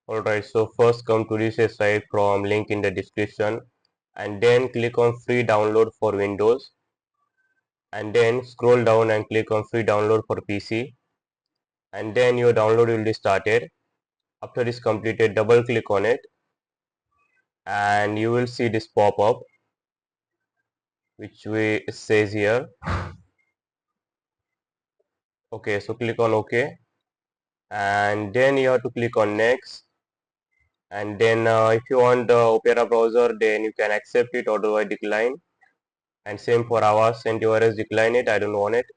Alright, so first come to this site from link in the description and then click on free download for Windows and then scroll down and click on free download for PC and then your download will be started. After it's completed, double click on it and you will see this pop-up which says here. Okay, so click on OK and then you have to click on next, and then if you want the Opera browser then you can accept it, otherwise decline. And same for Avast antivirus, decline it, I don't want it.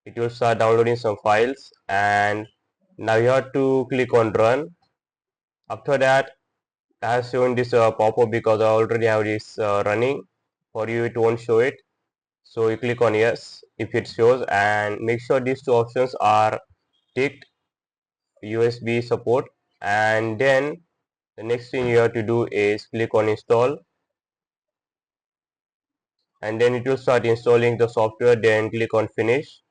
It will start downloading some files and now you have to click on run. After that, I have shown this pop-up because I already have this running. For you it won't show it, so you click on yes if it shows, and make sure these two options are ticked, USB support. And then the next thing you have to do is click on install, and then it will start installing the software. Then click on finish.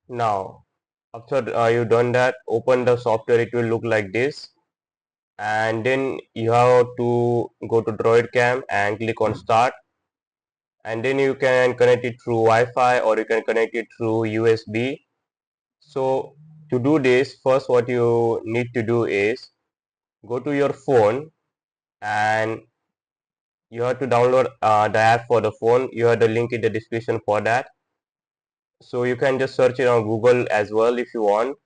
Now after you've done that, open the software. It will look like this, and then you have to go to Droid Cam and click on start, and then you can connect it through Wi-Fi or you can connect it through USB. So to do this, first what you need to do is go to your phone and you have to download the app for the phone. You have the link in the description for that, so you can just search it on Google as well if you want.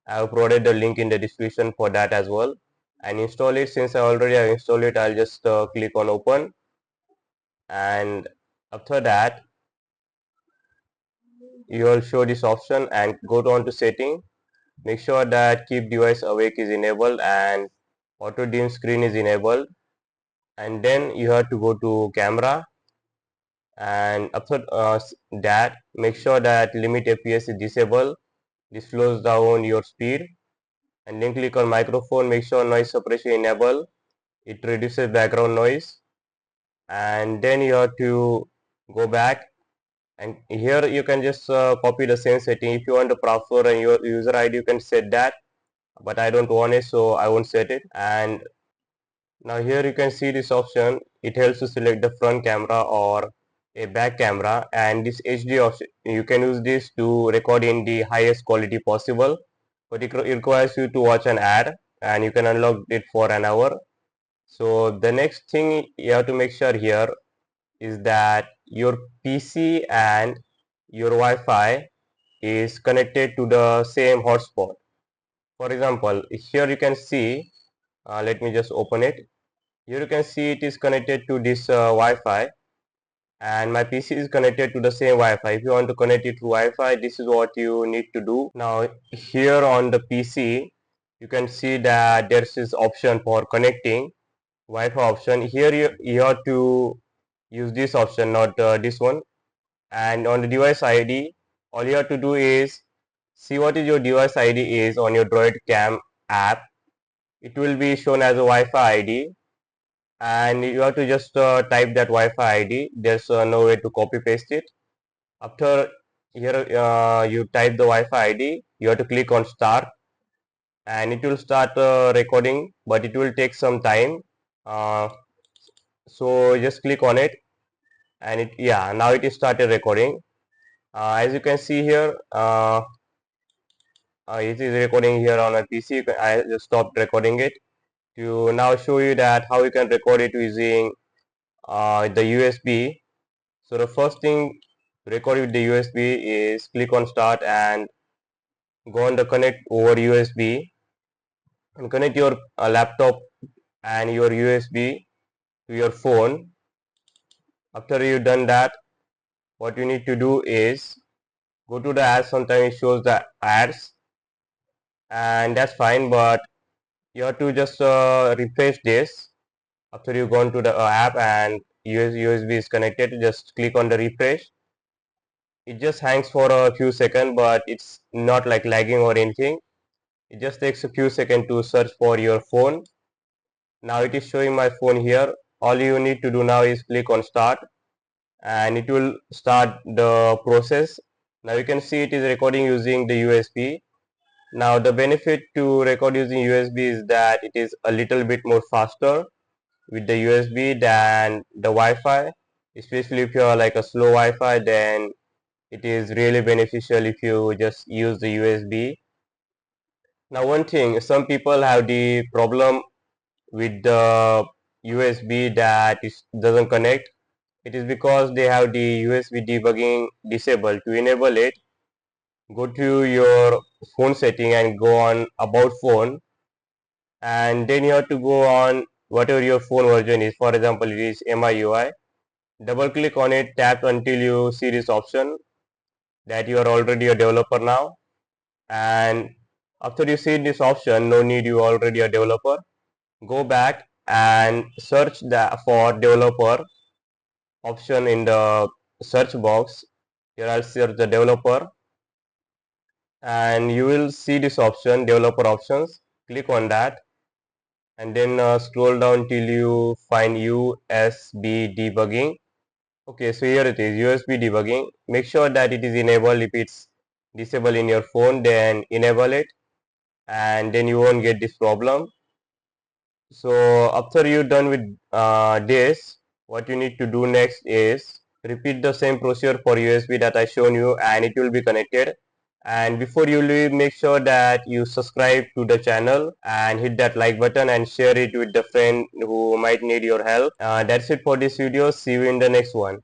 I have provided the link in the description for that as well, and install it. Since I already have installed it, I'll just click on open, and after that you will show this option and go on to setting. Make sure that keep device awake is enabled and auto dim screen is enabled, and then you have to go to camera, and after that make sure that limit FPS is disabled. This slows down your speed. And then click on microphone, make sure noise suppression enable, it reduces background noise. And then you have to go back, and here you can just copy the same setting. If you want the password and your user ID, you can set that, but I don't want it, so I won't set it. And now here you can see this option. It helps to select the front camera or a back camera, and this HD option, you can use this to record in the highest quality possible, but it requires you to watch an ad and you can unlock it for an hour. So the next thing you have to make sure here is that your PC and your Wi-Fi is connected to the same hotspot. For example, here you can see, let me just open it. Here you can see it is connected to this Wi-Fi, and my PC is connected to the same Wi-Fi. If you want to connect it to Wi-Fi, this is what you need to do. Now here on the PC, you can see that there's this option for connecting Wi-Fi option. Here you have to use this option, not this one. And on the device ID, all you have to do is see what is your device ID is on your Droid Cam app. It will be shown as a Wi-Fi ID, and you have to just type that Wi-Fi ID. There's no way to copy paste it. After here you type the Wi-Fi ID, you have to click on start, and it will start recording, but it will take some time. Uh, so just click on it, and now it is started recording. As you can see here, it is recording here on my PC. I just stopped recording it to now show you that how you can record it using the USB. So the first thing to record with the USB is click on start and go on the connect over USB and connect your laptop and your USB to your phone. After you've done that, what you need to do is go to the ads. Sometimes it shows the ads, and that's fine, but you have to just refresh this. After you go into the app and USB is connected, just click on the refresh. It just hangs for a few seconds, but it's not like lagging or anything. It just takes a few seconds to search for your phone. Now it is showing my phone here. All you need to do now is click on start, and it will start the process. Now you can see it is recording using the USB. Now the benefit to record using USB is that it is a little bit more faster with the USB than the Wi-Fi, especially if you are like a slow Wi-Fi, then it is really beneficial if you just use the USB. Now one thing, some people have the problem with the USB that it doesn't connect. It is because they have the USB debugging disabled. To enable it, go to your phone setting and go on about phone, and then you have to go on whatever your phone version is. For example, it is MIUI. Double click on it, tap until you see this option that you are already a developer now. And after you see this option, no need you already a developer. Go back and search for developer option in the search box. Here I'll search the developer and you will see this option, developer options. Click on that and then scroll down till you find USB debugging. Okay, so here it is, USB debugging. Make sure that it is enabled. If it's disabled in your phone, then enable it and then you won't get this problem. So after you're done with this, what you need to do next is repeat the same procedure for USB that I shown you, and it will be connected. And before you leave, make sure that you subscribe to the channel and hit that like button and share it with the friend who might need your help. That's it for this video. See you in the next one.